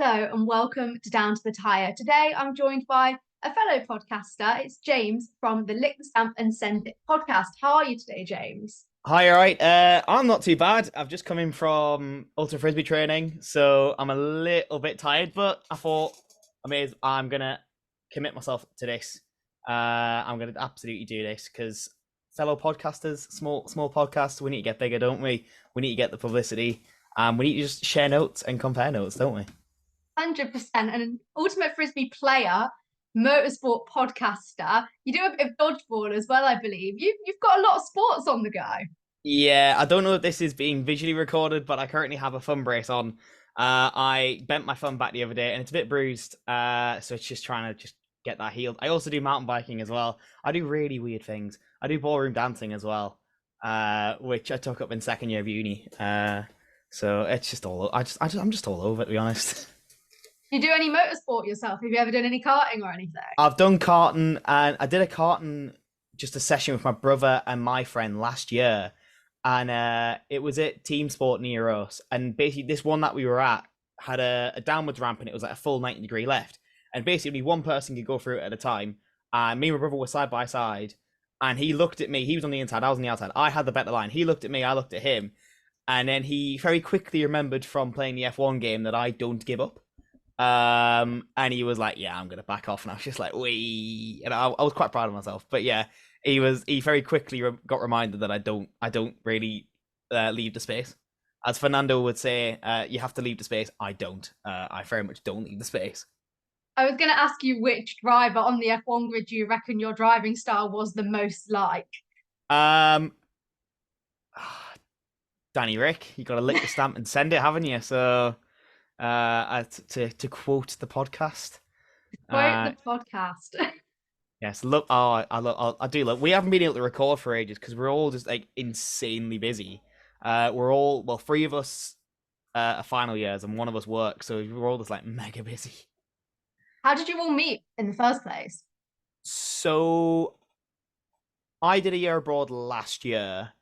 Hello and welcome to Down to the Tyre. Today I'm joined by a fellow podcaster. It's James from the Lick the Stamp and Send It podcast. How are you today, James? Hi, all right. I'm not too bad. I've just come in from ultra frisbee training, so I'm a little bit tired. But I thought, I'm gonna commit myself to this. I'm gonna absolutely do this because fellow podcasters, small podcasts, we need to get bigger, don't we? We need to get the publicity. We need to just share notes and compare notes, don't we? 100%. And an ultimate frisbee player, motorsport podcaster. You do a bit of dodgeball as well, I believe. You've got a lot of sports on the go. Yeah, I don't know if this is being visually recorded, but I currently have a thumb brace on. I bent my thumb back the other day and it's a bit bruised. So it's just trying to just get that healed. I also do mountain biking as well. I do really weird things. I do ballroom dancing as well, which I took up in second year of uni. So it's just I'm just all over it, to be honest. Do you do any motorsport yourself? Have you ever done any karting or anything? I've done karting and I did a karting just a session with my brother and my friend last year. And it was at Team Sport near us. And basically, this one that we were at had a downwards ramp and it was like a full 90-degree left. And basically, one person could go through it at a time. And me and my brother were side by side. And he looked at me. He was on the inside. I was on the outside. I had the better line. He looked at me. I looked at him. And then he very quickly remembered from playing the F1 game that I don't give up. And he was like, "Yeah, I'm gonna back off." And I was just like, "Wee," and I was quite proud of myself. But yeah, he very quickly got reminded that I don't really leave the space. As Fernando would say, you have to leave the space. I don't. I very much don't leave the space. I was going to ask you which driver on the F1 grid do you reckon your driving style was the most like? Um, Danny Rick, you got to lick the stamp and send it, haven't you? So, to quote the podcast. Quote the podcast. Yes, look, I do look. We haven't been able to record for ages because we're all just like insanely busy. Three of us are final years and one of us works, so we're all just like mega busy. How did you all meet in the first place? So I did a year abroad last year,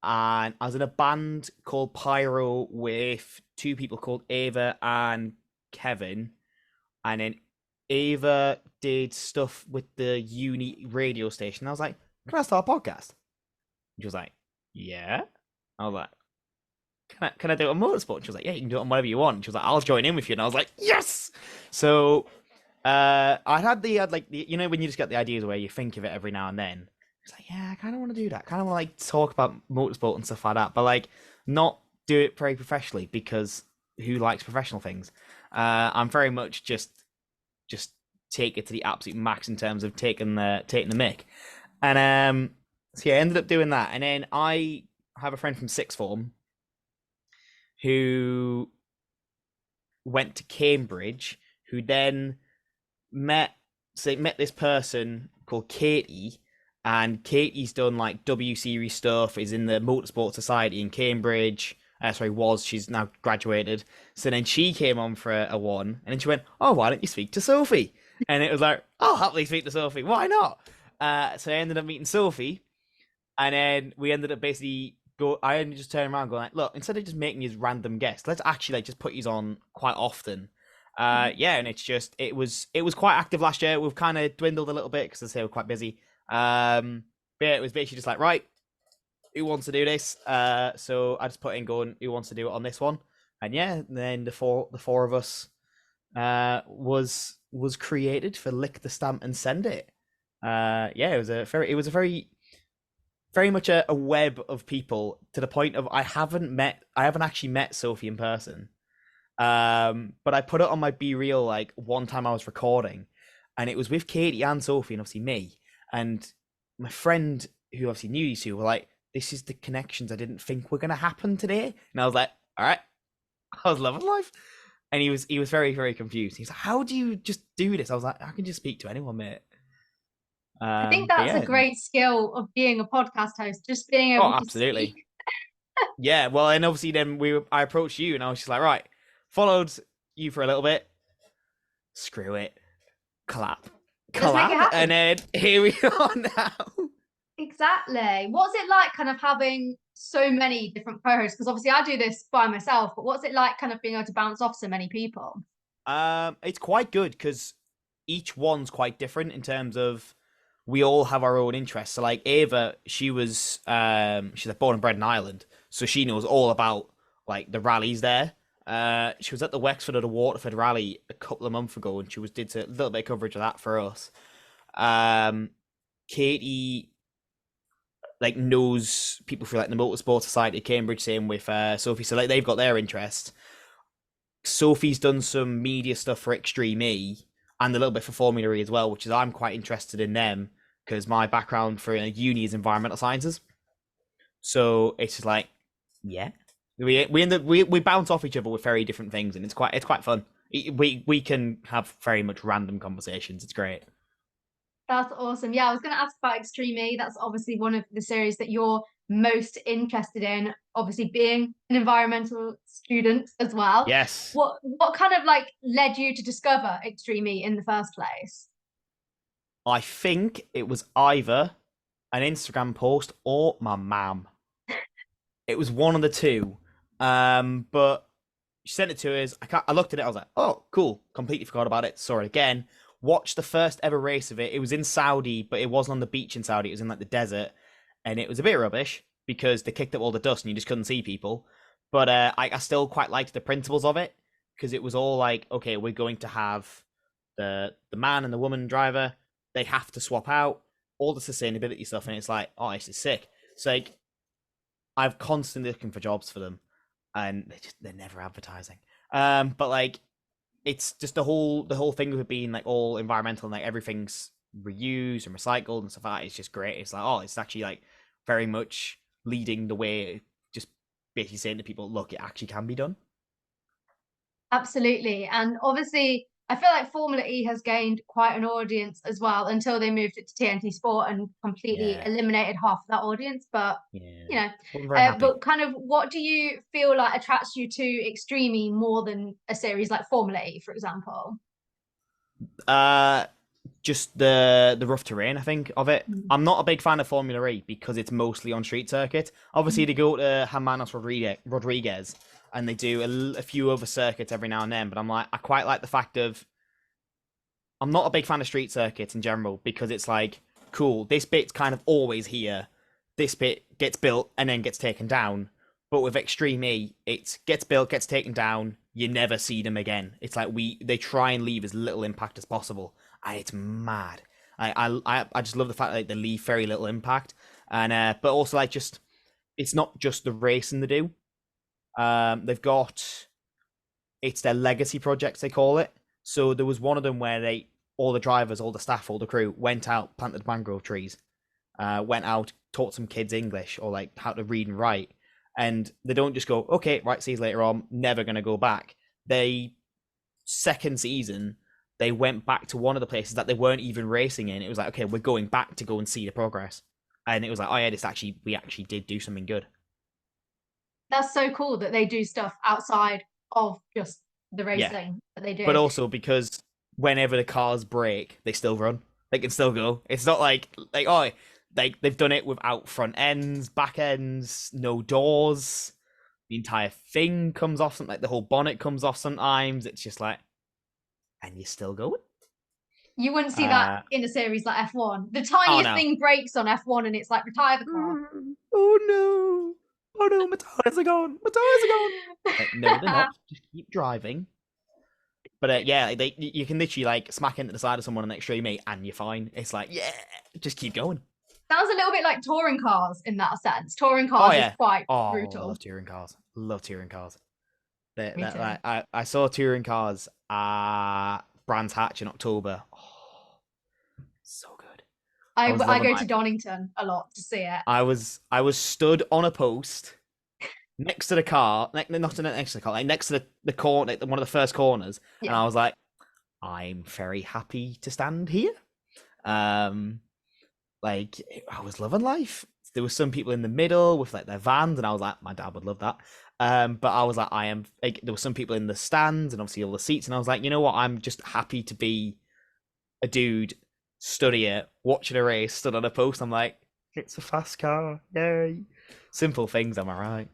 and I was in a band called Pyro with two people called Ava and Kevin, and then Ava did stuff with the uni radio station. I was like, "Can I start a podcast?" She was like, "Yeah." I was like, can I do it on motorsport? She was like, "Yeah, you can do it on whatever you want." She was like, "I'll join in with you." And I was like, "Yes!" So I had you know when you just get the ideas where you think of it every now and then. It's like, yeah, I kind of want to do that. I kind of want to like talk about motorsport and stuff like that, but like not do it very professionally because who likes professional things? I'm very much just take it to the absolute max in terms of taking the mic. And so yeah, I ended up doing that. And then I have a friend from sixth form who went to Cambridge, who then met this person called Katie, and Katie's done like W Series stuff, is in the Motorsport Society in Cambridge. She's now graduated. So then she came on for a one, and then she went, "Oh, why don't you speak to Sophie?" And it was like, "I'll happily speak to Sophie. Why not?" So I ended up meeting Sophie, and then we ended up basically I ended just turning around going like, "Look, instead of just making these random guests, let's actually like just put these on quite often." Yeah, and it was quite active last year. We've kind of dwindled a little bit because I say we're quite busy. But yeah, it was basically just like, right, who wants to do this? So I just put in going, who wants to do it on this one? And yeah, then the four of us was created for Lick the Stamp and Send It. Yeah, it was a very much a web of people, to the point of I haven't actually met Sophie in person. But I put it on my Be Real like one time I was recording, and it was with Katie and Sophie and obviously me. And my friend who obviously knew these two were like, "This is the connections I didn't think were gonna happen today." And I was like, "All right." I was loving life. And he was very, very confused. He was like, "How do you just do this?" I was like, "I can just speak to anyone, mate." I think But that's a yeah. great skill of being a podcast host, just being Oh, able to speak. absolutely. Yeah, well, and obviously then I approached you and I was just like, right, followed you for a little bit. Screw it. Clap. Let's make it And happen. then here we are now. Exactly. What's it like kind of having so many different co-hosts? Because obviously I do this by myself, but what's it like kind of being able to bounce off so many people? It's quite good because each one's quite different in terms of we all have our own interests. So like Ava, she's like born and bred in Ireland, so she knows all about like the rallies there. She was at the Wexford or the Waterford rally a couple of months ago, and did a little bit of coverage of that for us. Um, Katie like knows people through like the Motorsport Society of Cambridge, same with Sophie. So like they've got their interest. Sophie's done some media stuff for Extreme E and a little bit for Formula E as well, which is I'm quite interested in them because my background for uni is environmental sciences. So it's just like, yeah, we end up we bounce off each other with very different things, and it's quite fun. We can have very much random conversations. It's great. That's awesome. Yeah, I was going to ask about Extreme E. That's obviously one of the series that you're most interested in, obviously being an environmental student as well. Yes, What kind of like led you to discover Extreme E in the first place? I think it was either an Instagram post or my mum. It was one of the two. But she sent it to us. I looked at it. I was like, oh, cool. Completely forgot about it. Saw it again. Watched the first ever race of it. It was in Saudi, but it wasn't on the beach in Saudi. It was in like the desert, and it was a bit rubbish because they kicked up all the dust and you just couldn't see people. But I still quite liked the principles of it because it was all like, okay, we're going to have the man and the woman driver. They have to swap out all the sustainability stuff, and it's like, oh, this is sick. It's like I've constantly looking for jobs for them, and they're never advertising. But like it's just the whole thing of it being like all environmental and like everything's reused and recycled and stuff like that. It's just great. It's like, oh, it's actually like very much leading the way, just basically saying to people, look, it actually can be done. Absolutely. And obviously, I feel like Formula E has gained quite an audience as well until they moved it to TNT Sport and completely Yeah, eliminated half of that audience. But, yeah. you know, I'm very happy. but kind of what do you feel like attracts you to Extreme E more than a series like Formula E, for example? Uh, just the rough terrain, I think, of it. Mm. I'm not a big fan of Formula E because it's mostly on street circuit. Obviously, they go to Hermanos Rodriguez and they do a few other circuits every now and then. But I'm like, I quite like the fact of I'm not a big fan of street circuits in general because it's like, cool, this bit's kind of always here. This bit gets built and then gets taken down. But with Extreme E, it gets built, gets taken down. You never see them again. It's like they try and leave as little impact as possible, and it's mad. I just love the fact that like, they leave very little impact, and but also like just it's not just the racing they do. They've got it's their legacy projects they call it. So there was one of them where they all the drivers, all the staff, all the crew went out, planted mangrove trees, went out, taught some kids English or like how to read and write. And they don't just go, okay, right, see you later on, never gonna go back. They second season, they went back to one of the places that they weren't even racing in. It was like, okay, we're going back to go and see the progress. And it was like, oh yeah, we actually did do something good. That's so cool that they do stuff outside of just the Yeah. racing that they But do. also because whenever the cars break, they still run. They can still go. It's not like oh, they've done it without front ends, back ends, no doors. The entire thing comes off. Like the whole bonnet comes off sometimes. It's just like, and you're still going. You wouldn't see that Uh, in a series like F1. The oh tiniest no. thing breaks on F1 and it's like retire the car. Oh no. Oh no, my tires are gone. My tires are gone. Like, no, they're not. Just keep driving. But yeah, like, you can literally like smack into the side of someone on Extreme E and you're fine. It's like, yeah, just keep going. Sounds a little bit like touring cars in that sense. Touring Oh cars is yeah. quite Oh, I brutal. love touring cars. Love touring cars. Me too. I saw touring cars at Brands Hatch in October. Oh, so good. I was I loving go to life. Donington a lot to see it. I was stood on a post next to the car, not next to the car, like next to the corner, like one of the first corners, and Yeah. I was like, I'm very happy to stand here. Um, like I was loving life. There were some people in the middle with like their vans, and I was like, my dad would love that. But I was like, I am. Like, there were some people in the stands, and obviously all the seats, and I was like, you know what? I'm just happy to be a dude stood here watching a race, stood on a post. I'm like, It's a fast car. Yay. Simple things, am I right?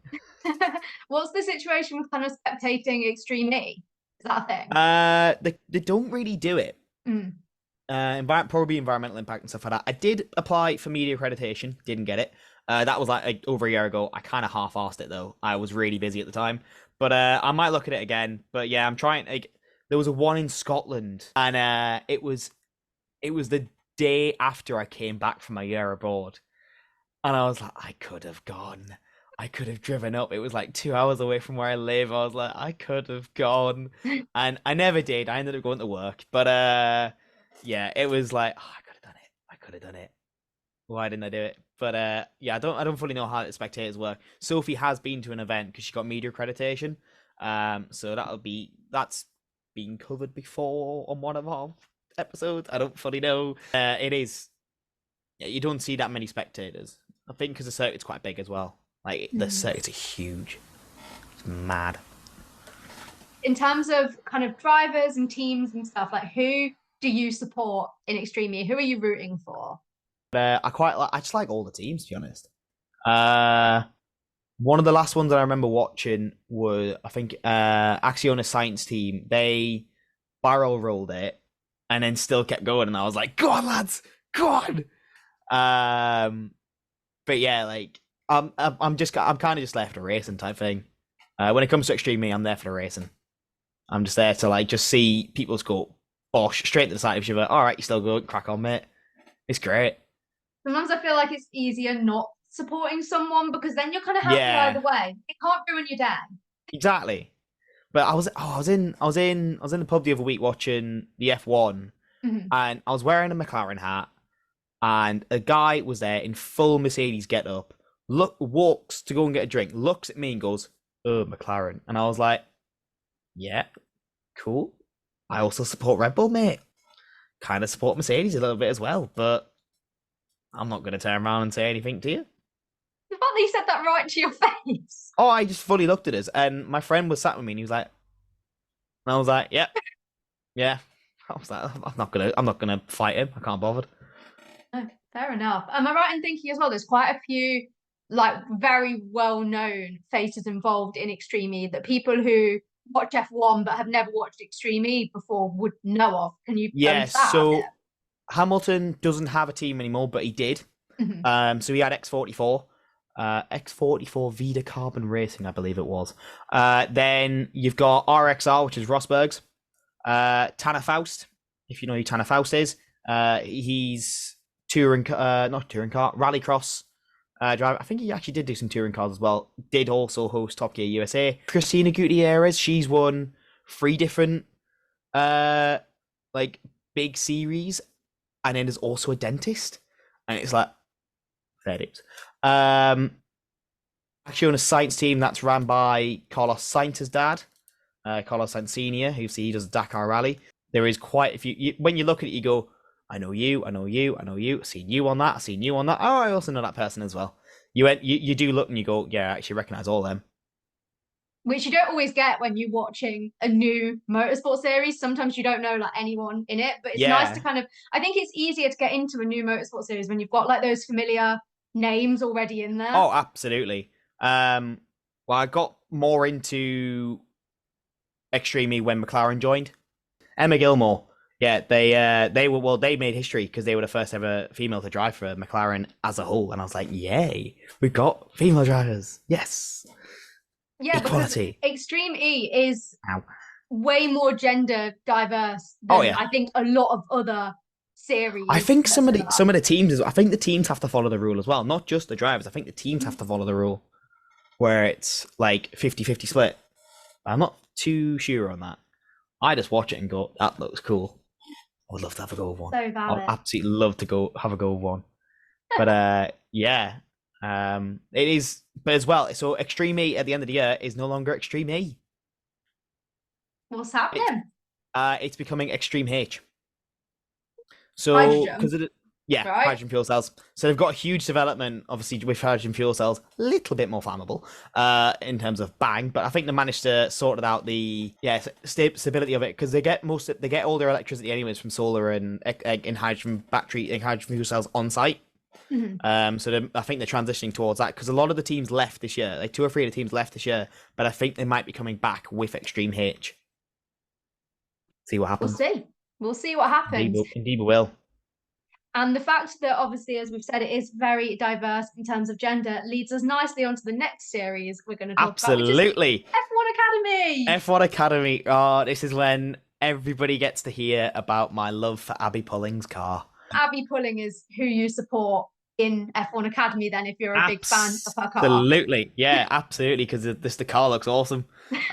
What's the situation with kind of spectating Extreme E? Is that a thing? They don't really do it. Mm. Probably environmental impact and stuff like that. I did apply for media accreditation, didn't get it. That was like over a year ago. I kind of half-assed it though. I was really busy at the time, but I might look at it again. But yeah, I'm trying. Like, there was a one in Scotland, and it was the day after I came back from my year abroad, and I was like, I could have gone. I could have driven up. It was like 2 hours away from where I live. I was like, I could have gone, and I never did. I ended up going to work, but yeah, it was like, oh, I could have done it. I could have done it. Why didn't I do it? But yeah, I don't fully know how the spectators work. Sophie has been to an event because she got media accreditation. So that's been covered before on one of our episodes. I don't fully know. It is. Yeah, you don't see that many spectators. I think because the circuit's quite big as well. Like the circuits are huge. It's mad. In terms of kind of drivers and teams and stuff, like who do you support in Extreme E? Who are you rooting for? I just like all the teams, to be honest. One of the last ones that I remember watching was, I think, Acciona Science Team. They barrel rolled it and then still kept going, and I was like, "Go on, lads, go on!" But yeah, like I'm kind of just there for the racing type thing. When it comes to Extreme E, I'm there for the racing. I'm just there to like just see people just go bosh straight to the side of each other. All right, you still go, crack on, mate. It's great. Sometimes I feel like it's easier not supporting someone because then you're kind of happy Yeah, either way. It can't ruin your day. exactly. But I was in the pub the other week watching the F1, Mhm. and I was wearing a McLaren hat, and a guy was there in full Mercedes getup. Walks to go and get a drink, looks at me and goes, "Oh, McLaren," and I was like, "Yeah, cool. I also support Red Bull, mate. Kind of support Mercedes a little bit as well, but I'm not going to turn around and say anything to you." The fact that you said that right to your face. Oh, I just fully looked at us, and my friend was sat with me, and he was like, and I was like, "Yep, yeah." I was like, I'm not gonna fight him. I can't bother. Oh, fair enough. Am I right in thinking as well? There's quite a few like very well-known faces involved in Extreme E that people who watch F1 but have never watched Extreme E before would know of. Can you go Yeah, into that a so Hamilton doesn't have a team anymore, but he did. bit? So he had X44, X44 Vida Carbon Racing, I believe it was. Then you've got RXR, which is Rosberg's. Tanner Faust, if you know who Tanner Faust is. He's not touring car, rallycross driver. I think he actually did do some touring cars as well. Did also host Top Gear USA. Christina Gutierrez, she's won 3 different like big series, and then there's also a dentist, and it's like fair dues. Actually on a science team that's ran by Carlos Sainz's dad, Carlos Sainz Senior, he does Dakar Rally. There is quite a few. When you look at it, you go, I know you, I know you, I know you. I've seen you on that. I've seen you on that. Oh, I also know that person as well. You do look and you go, yeah, I actually recognize all them. Which you don't always get when you're watching a new motorsport series. Sometimes you don't know like anyone in it, but it's nice to Yeah. kind of, I think it's easier to get into a new motorsport series when you've got like those familiar names already in there. Oh, absolutely. Well, I got more into Extreme E when McLaren joined. Emma Gilmore. Yeah, they made history because they were the first ever female to drive for McLaren as a whole, and I was like, yay, we've got female drivers. Yes. Yeah, Equality. because Extreme E is Ow. way more gender diverse Oh than yeah. I think a lot of other series. I think some of the teams I think the teams have to follow the rule as well, not just the drivers. I think the teams have to follow the rule where it's like 50-50 split. I'm not too sure on that. I just watch it and go, that looks cool. I would love to have a go with one. So valid. I'd absolutely love to go have a go with one. But yeah. It is, but as well, so Extreme E at the end of the year is no longer Extreme E. What's happening? It's becoming Extreme H. So because of right? hydrogen fuel cells. So they've got a huge development, obviously, with hydrogen fuel cells, a little bit more flammable in terms of bang, but I think they managed to sort it out the stability of it because they get all their electricity anyways from solar and in hydrogen battery and hydrogen fuel cells on site. Mhm. So I think they're transitioning towards that because a lot of the teams left this year, like 2 or 3 of the teams left this year, but I think they might be coming back with Extreme H. See what We'll happens. see. We'll see what happens. Indeed we will. And the fact that obviously, as we've said, it is very diverse in terms of gender leads us nicely onto the next series we're going to talk about, which is the Absolutely. F1 Academy. F1 Academy. Oh, this is when everybody gets to hear about my love for Abby Pulling's car. Abby Pulling is who you support in F1 Academy then if you're a big fan of her car. Absolutely. Yeah, absolutely, because the car looks awesome.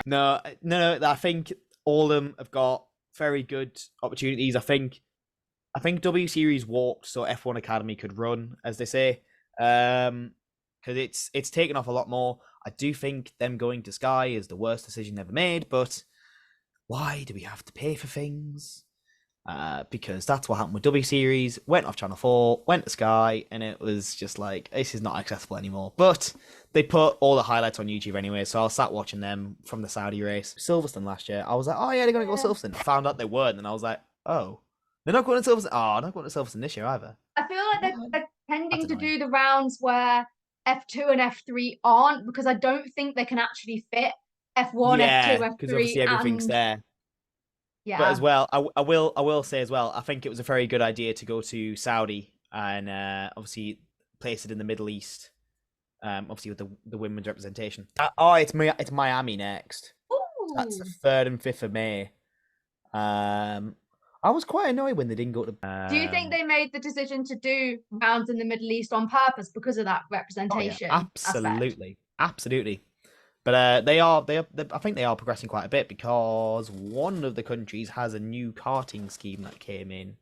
No, I think all of them have got very good opportunities. I think W Series walked so F1 Academy could run, as they say. Because it's taken off a lot more. I do think them going to Sky is the worst decision ever made, but why do we have to pay for things? Because that's what happened with W Series. Went off Channel 4, went to Sky, and it was just like, this is not accessible anymore. But they put all the highlights on YouTube anyway, so I sat watching them from the Saudi race. Silverstone last year, I was like, oh yeah, they're going to go Silverstone. I found out they weren't, and I was like, oh, they're not going to Silverstone. Oh, not going to Silverstone this year either. I feel like they're tending to annoying. do the rounds where F2 and F3 aren't, because I don't think they can actually fit F1, Yeah, F2, because F3, obviously everything's and there. But as yeah. well, I will say as well, I think it was a very good idea to go to Saudi and obviously place it in the Middle East. Obviously with the women's representation. It's Miami next. That's the Ooh. 3rd and 5th of May. I was quite annoyed when they didn't go to. Do you think they made the decision to do rounds in the Middle East on purpose because of that Oh yeah, representation aspect? absolutely. But I think they are progressing quite a bit because one of the countries has a new karting scheme that came in.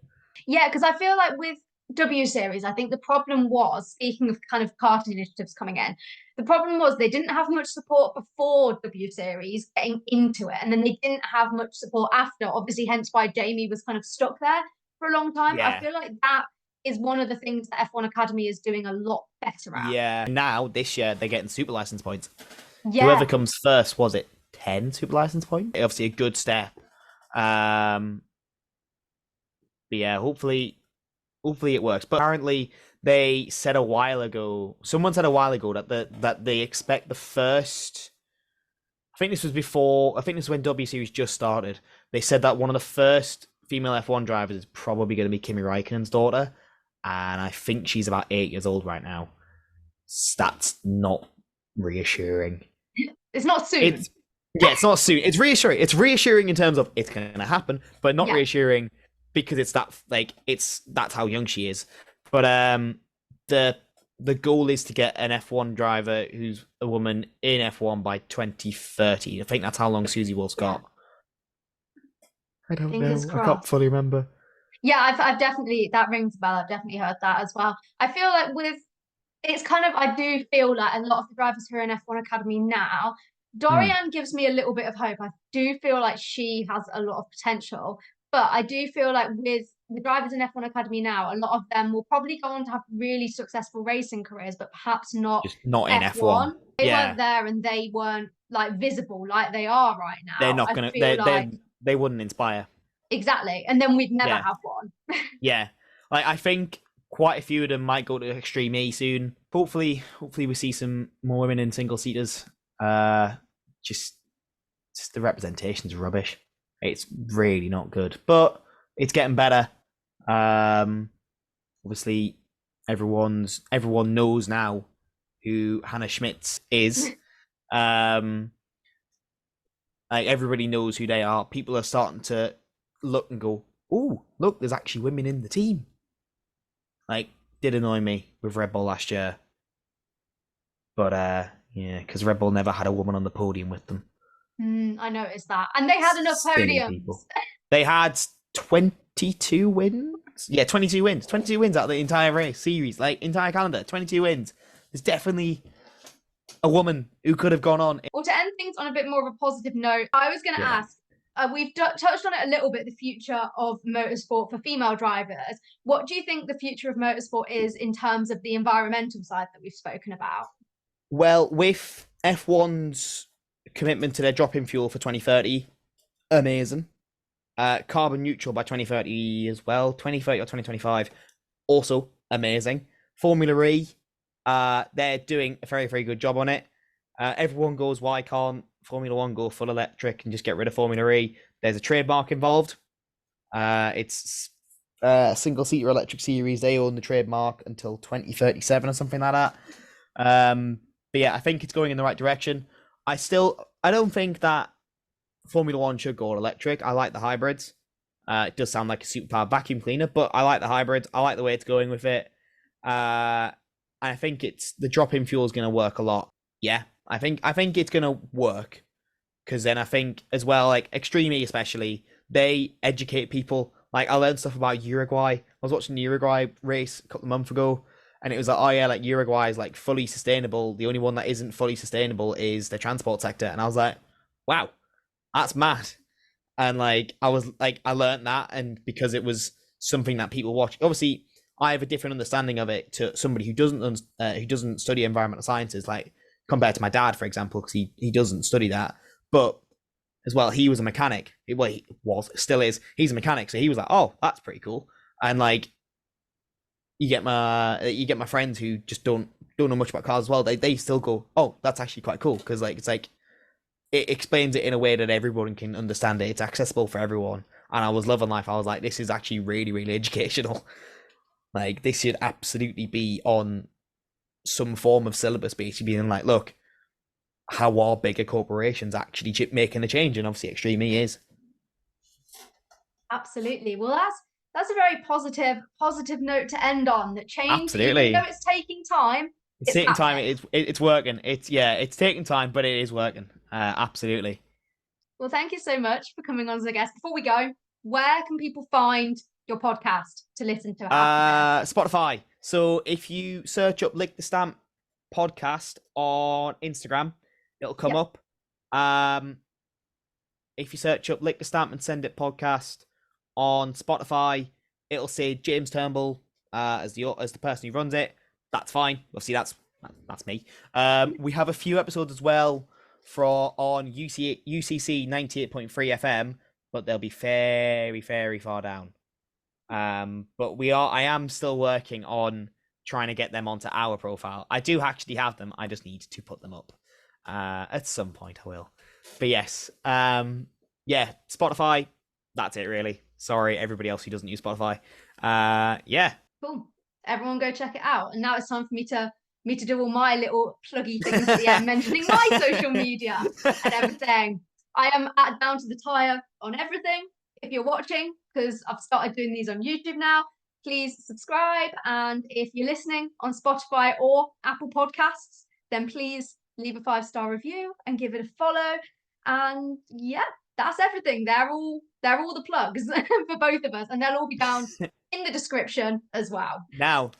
Yeah, because I feel like with W Series, I think the problem was, speaking of kind of karting initiatives coming in, the problem was they didn't have much support before W Series getting into it, and then they didn't have much support after, obviously, hence why Jamie was kind of stuck there for a long time. I Yeah. feel like that is one of the things that F1 Academy is doing a lot better at. Yeah. Now this year they're getting super license points. Whoever Yeah. comes first, was it 10 super license points? Obviously a good step. But yeah, hopefully it works. But apparently they said a while ago, someone said a while ago that they expect the first. I think this was when W Series just started. They said that one of the first female F1 drivers is probably going to be Kimi Räikkönen's daughter, and I think she's about 8 years old right now. That's not reassuring. It's not soon. It's not soon. It's reassuring. It's reassuring in terms of it's going to happen, but not reassuring because that's how young she is. But the goal is to get an F1 driver who's a woman in F1 by 2030. I think that's how long Susie Wolf's got. I don't Fingers know. crossed. I can't fully remember. Yeah, I've definitely, that rings a bell. I've definitely heard that as well. I feel like it's kind of, I do feel like a lot of the drivers who are in F1 Academy now, Dorian gives me a little bit of hope. I do feel like she has a lot of potential, but I do feel like with the drivers in F1 Academy now, a lot of them will probably go on to have really successful racing careers, but perhaps not Just not in F1. F1. They weren't there and they weren't like visible like they are right now. They're not gonna. They wouldn't inspire. Exactly, and then we'd never have one. Yeah, like I think quite a few of them might go to Extreme A soon. Hopefully we see some more women in single seaters. Just the representation's rubbish. It's really not good, but it's getting better. Obviously, everyone knows now who Hannah Schmitz is. Like everybody knows who they are. People are starting to look and go, "Oh, look, there's actually women in the team." Like, did annoy me with Red Bull last year, but yeah, because Red Bull never had a woman on the podium with them. I noticed that, and they had enough podiums. They had 22 wins. Yeah, 22 wins. 22 wins out of the entire race series, like entire calendar. 22 wins. There's definitely a woman who could have gone on. Well, to end things on a bit more of a positive note, I was going to ask, we've touched on it a little bit, the future of motorsport for female drivers. What do you think the future of motorsport is in terms of the environmental side that we've spoken about? Well, with F1's commitment to their drop-in fuel for 2030, amazing. Carbon neutral by 2030 as well, 2030 or 2025, also amazing. Formula E, they're doing a very, very good job on it. Everyone goes, why can't Formula One go full electric and just get rid of Formula E? There's a trademark involved. It's a single seater electric series. They own the trademark until 2037 or something like that. But yeah, I think it's going in the right direction. I don't think that Formula One should go all electric. I like the hybrids. It does sound like a superpowered vacuum cleaner, but I like the hybrids. I like the way it's going with it. I think it's the drop-in fuel is going to work a lot. Yeah, I think it's going to work because then I think as well, like Extreme E especially, they educate people. Like I learned stuff about Uruguay. I was watching the Uruguay race a couple of months ago, and it was like, oh yeah, like Uruguay is like fully sustainable. The only one that isn't fully sustainable is the transport sector. And I was like, wow, that's mad. And like I learned that, and because it was something that people watch. Obviously, I have a different understanding of it to somebody who doesn't study environmental sciences, like compared to my dad, for example, because he doesn't study that. But as well, he was a mechanic. Well, he was, still is. He's a mechanic, so he was like, "Oh, that's pretty cool." And like, you get my friends who just don't know much about cars as well. They still go, "Oh, that's actually quite cool," because like it's like it explains it in a way that everyone can understand it. It's accessible for everyone. And I was loving life. I was like, this is actually really, really educational. Like this should absolutely be on some form of syllabus, basically being like, look, how are bigger corporations actually making a change? And obviously Extreme E is. Absolutely. Well, that's a very positive note to end on. That change, even though Absolutely. it's taking time, It's it's taking time. happening. It's working. It's taking time, but it is working. Absolutely. Well, thank you so much for coming on as a guest. Before we go, where can people find your podcast to listen to it after this? Spotify. So if you search up Lick the Stamp podcast on Instagram, it'll come Yep. up. If you search up Lick the Stamp and Send It podcast on Spotify, it'll say James Turnbull as the person who runs it. That's fine. Obviously, that's me. We have a few episodes as well on UCC 98.3 FM, but they'll be very, very far down. But I am still working on trying to get them onto our profile. I do actually have them. I just need to put them up. At some point I will. But yes, yeah, Spotify. That's it, really. Sorry, everybody else who doesn't use Spotify. Yeah. Cool. Everyone go check it out. And now it's time for me to do all my little pluggy things at the end, mentioning my social media and everything. I am at Down To The Tyre on everything. If you're watching, because I've started doing these on YouTube now, please subscribe. And if you're listening on Spotify or Apple Podcasts, then please leave a 5-star review and give it a follow. And yeah, that's everything. They're all the plugs for both of us, and they'll all be down in the description as well. Now,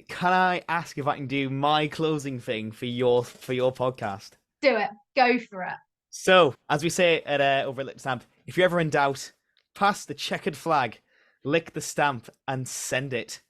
can I ask if I can do my closing thing for your podcast? Do it. Go for it. So, as we say at over at Lick the Stamp, if you're ever in doubt, pass the checkered flag, lick the stamp, and send it.